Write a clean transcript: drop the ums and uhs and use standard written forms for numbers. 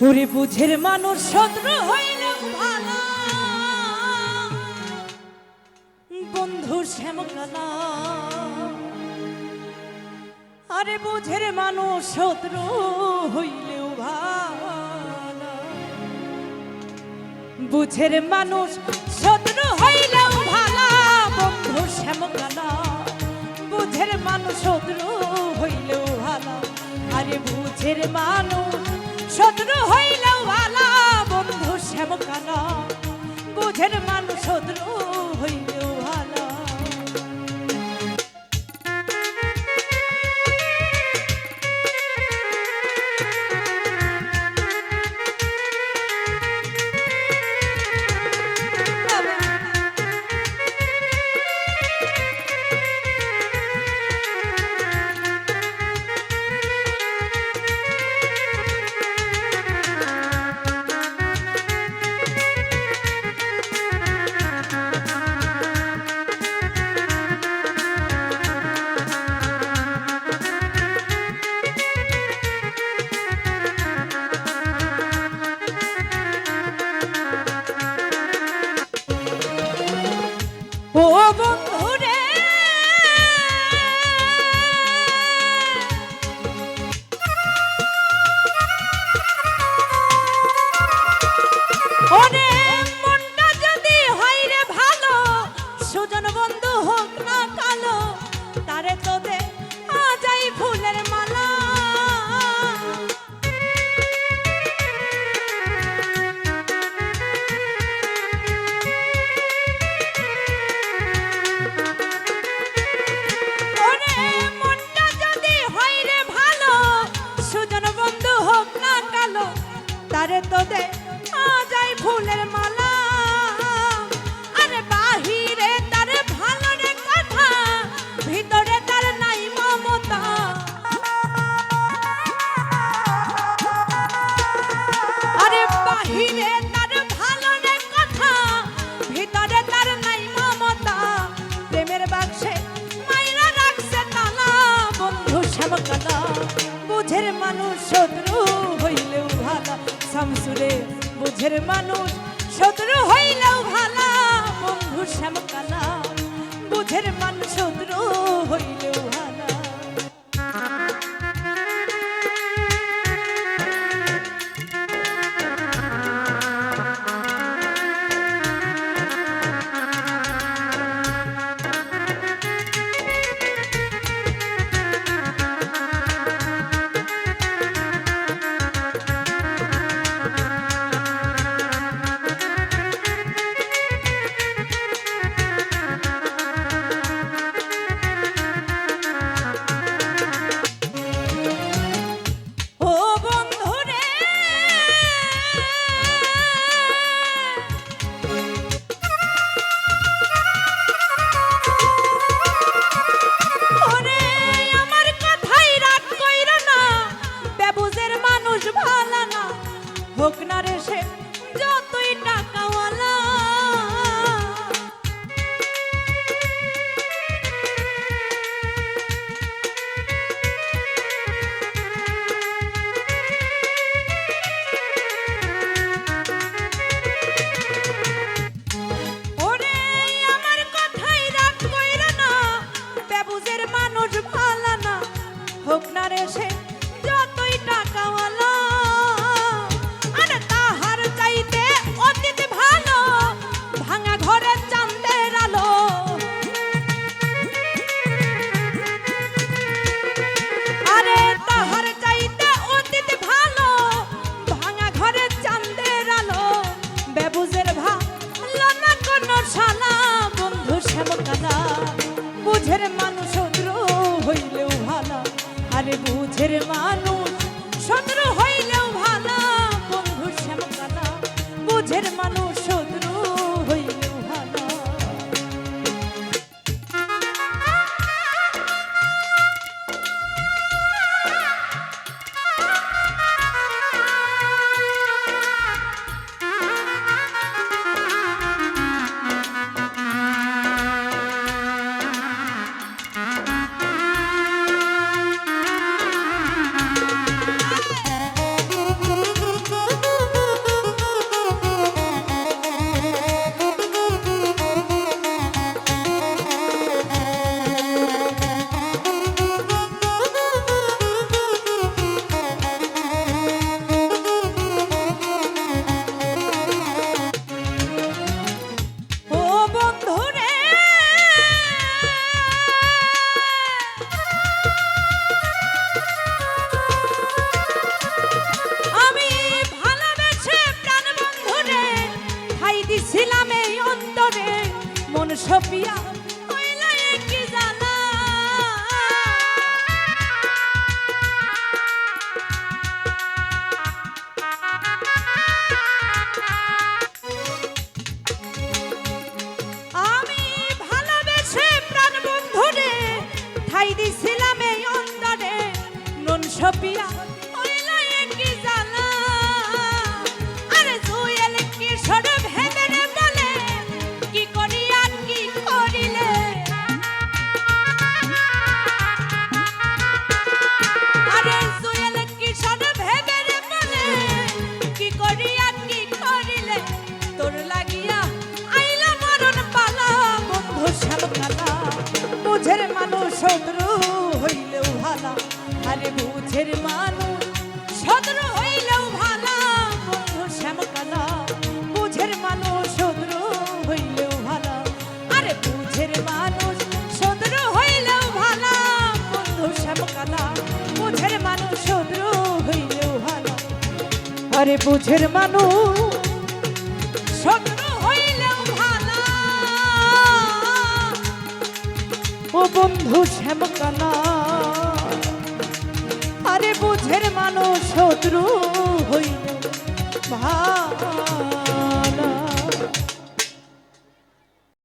ওরে বুঝের মানুষ শত্রু হইলেও ভালো, বন্ধু শ্যামকালা। আরে বুঝের মানুষ শত্রু হইলেও ভালো, বুঝের মানুষ শত্রু হইলেও ভালো, বন্ধু শ্যামকালা। বুঝের মানুষ শত্রু হইলেও ভালো, আরে বুঝের মানুষ শত্রু হইলেও ভালো, বন্ধু শ্যামকালা। বুঝের মানুষ শত্রু হইলেও ভালো। ও বন্ধুরে ওরে মনটা যদি হয় রে ভালো, সুজন বন্ধু হোক না কালো, তারে তো দে আজাই ফুলের মালা। তারে তো দে আজাই ফুলের মালা। আরে বাহিরে তার ভালো রে কথা, ভিতরে তার নাই মমতা। আরে বাহিরে তার ভালো রে কথা, ভিতরে তার নাই মমতা। প্রেমের বাক্সে মাইরা রাখছে তালা, বন্ধু শ্যামকালা। বুঝের মানুষ শত্রু হইলেও ভালো, শামসুরে বুঝের মানুষ শত্রু হইলেও ভালো, বন্ধু শ্যামকালা। বুঝের মানুষ শত্রু হইলেও ভালো। হোক না রে সে যতই টাকাওয়ালা, ওরে আমার কথাই রাগ কইরা না, বেবুজের মানুষ ভালো না। হোক না রে সে যতই টাকাওয়ালা, বুঝের মানুষ শত্রু হইলেও ভালো, আরে বুঝের মানুষ শত্রু হইলেও ভালো, বন্ধু শ্যামকালা। বুঝের মানুষ শত্রু হইলেও ভালো। সপিয়া হইল কি জানা আরে জুয়েল কি সরে ভেবে রে বলে কি করি আর কি করিলে আরে জুয়েল কি সরে ভেবে রে বলে কি করি আর কি করিলে তোর লাগিয়া আইলা মরণ পালা বন্ধু শ্যামকালা বুঝের মানুষ শত্রু হইলেও ভালা আরে বুঝের মানুষ শত্রু হইলেও ভালা বন্ধু শ্যামকালা বুঝের মানুষ শত্রু হইলেও ভালা আরে বুঝের মানুষ শত্রু হইলেও ভালা বন্ধু শ্যামকালা বুঝের মানুষ শত্রু হইলেও ভালা আরে বুঝের মানুষ শত্রু হইলেও ভালা ও বন্ধু শ্যামকালা আরে বুঝের মানুষ শত্রু